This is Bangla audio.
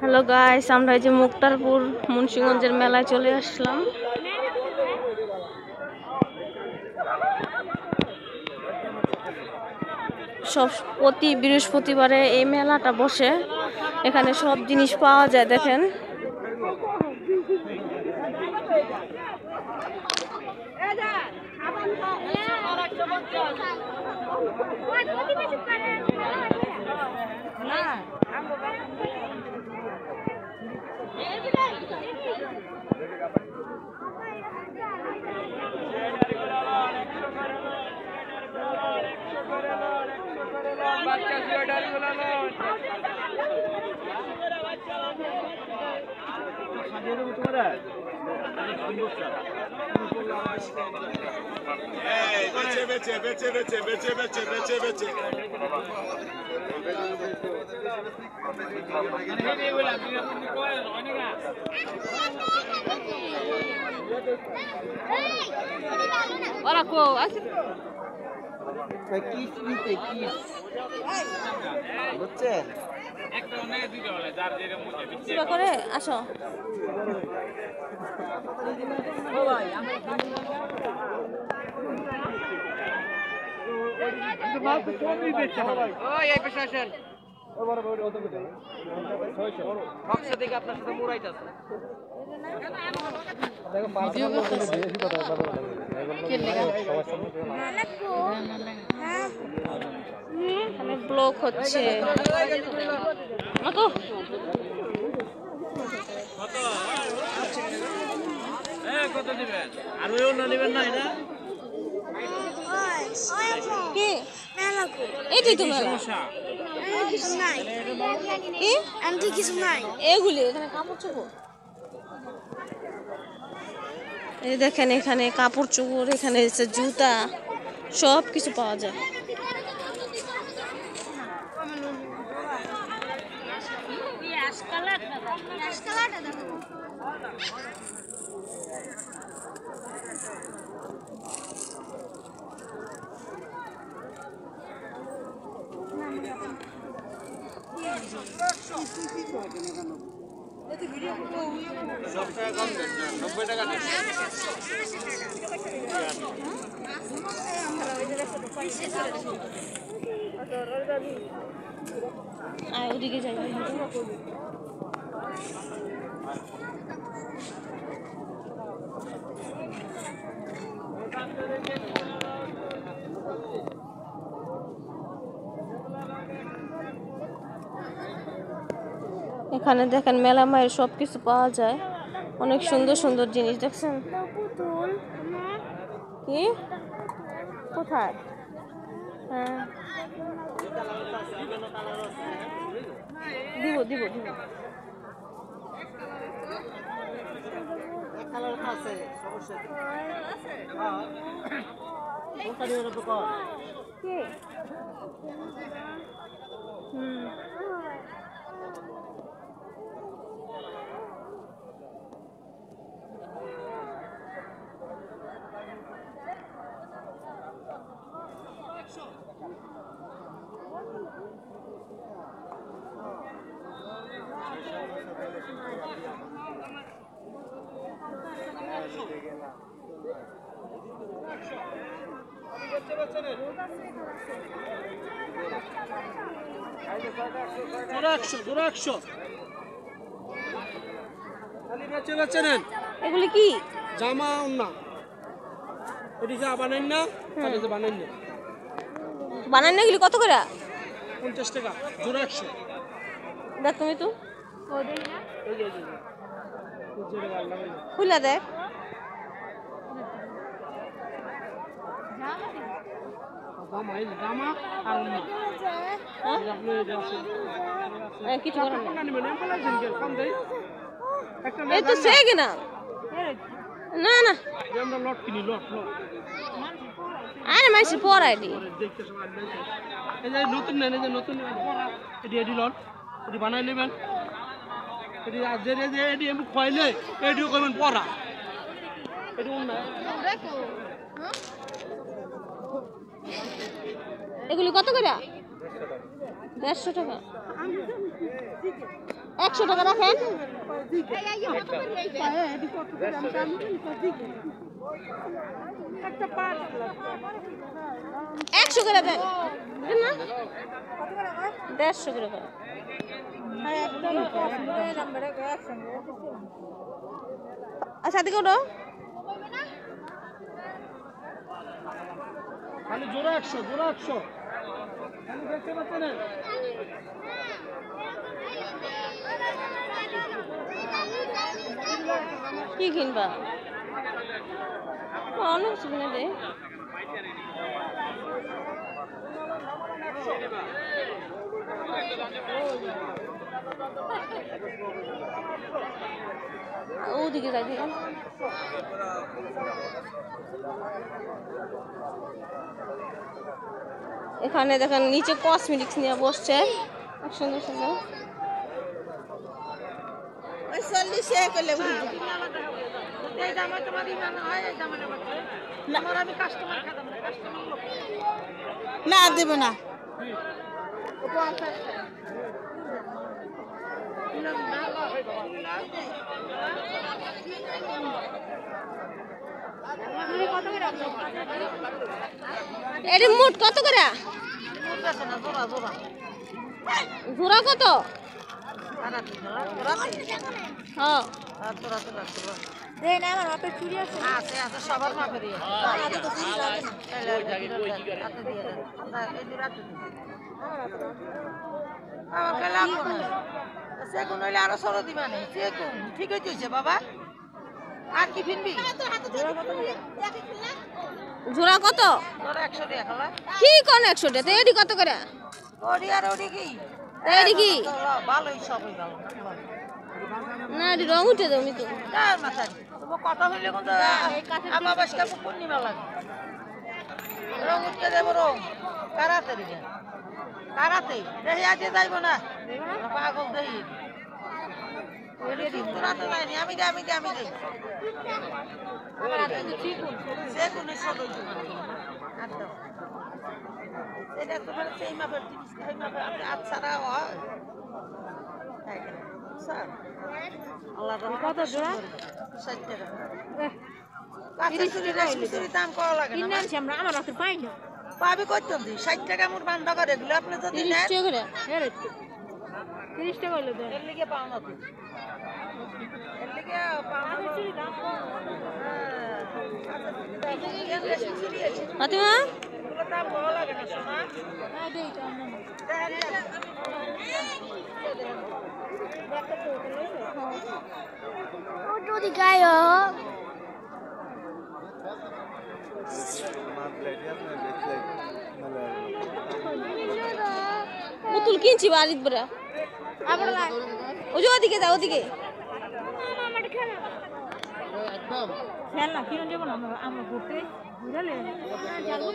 হ্যালো গাইস, আমরা এই যে মুক্তারপুর মুন্সিগঞ্জের মেলায় চলে আসলাম। সব প্রতি বৃহস্পতিবারে এই মেলাটা বসে। এখানে সব জিনিস পাওয়া যায়। দেখেন, করে আসো। ব্লক হচ্ছে। কত দিবেন? আর ওইও না নেবেন না এটা? কি? এটাই তো মেলা। কিছু নাই। কি? আন্টি কিছু নাই। এগুলি এখানে কাপড় চোপড়। এই দেখেন, এখানে কাপড় চোপড়, এখানে জুতা, সব কিছু পাওয়া যায়। ওদিকে যাই। এখানে দেখেন মেলা মায়ের সবকিছু পাওয়া যায়। অনেক সুন্দর সুন্দর জিনিস দেখছেন। কি কোথায়? হ্যাঁ, দিব দিব দিব। এগুলি কি? জামা না, এদিকে বানাই না, বানাই না। বানাই না এগুলি কত করে? 50 টাকা জোড়া 100। দেখ তুমি তো খুলে দেখ। কিছু এই তো সে কিনা না না, আরে মাইসি পড়াই দি নতুন নেন, এই যে নতুন এডি লন, এডি বানাই নেবেন। এডি আজের যে এডি আমি খোয়াইলে এডিও করবেন পড়া। এডি না এগুলি কত করে? 150 টাকা 100 টাকা রাখেন 100 করে দেন না 150 করে দেন আচ্ছা দেখো না খালি জোড়া 100 জোড়া 100 খালি দেখতে পাচ্ছেন কি কিনবা অনেক কিছু কিনে দে ওদিকে যাই থেকে এখানে দেখেন নিচে কসমেটিক্স নিয়ে বসছে সুন্দর সুন্দর না দেবে না এর মোট কত করে জোড়া কত হ্যাঁ সবার মাপে দিয়ে সেগুন হইলে আরো সরো দিবা নেই সেগুন ঠিক হইতেছে বাবা আর কি ফিনবি জোড়া কত তোরা 100 টাকা খালা কি কোন 100 টাকা এডি কত করে ওডি আর ওডি কি এডি কি ভালোই সবই ভালো না এডি রং উঠে দাও মি তো তার মাথা তুমি কথা হইলে কোন আমা বাসকা পূর্ণিমা লাগে রং উঠতে দেব রং কারাতে দিবেন কারাতে দেহি আজ যাইব না পাগল দেহি ওরে দিনরাতে লাইনি আমি দে আমার হাতে ঠিক সে কোন সদয় আচ্ছা এটা তোমার সেই মাপের জিনিস সেই মাপের আপনি আচ্ছারা হয় স্যার আল্লাহ কত জোড়া 60 টাকা কাছে চুরি দাম করা লাগে না কিনছি আমরা আমার হাতে পাই না পাবি কত দি 60 টাকা মোর বান্ধা করে এগুলো আপনি যদি নেন 30 টাকা করে 30 টাকা হলো দেন এর লিগে পাও না তো এর লিগে পাও না চুরি দাম ফাতিমা এগুলো দাম ভালো লাগে না সোনা হ্যাঁ দেই তো ওটো দিকায়ো পুতুল কিনছি বাড়িতে বড় আবার লাগ ওই যে ওদিকে যাও ওদিকে মামাটা খেলা একদম খেলনা কিনে যাব না আমরা ঘুরতে ঘুরালে যাবো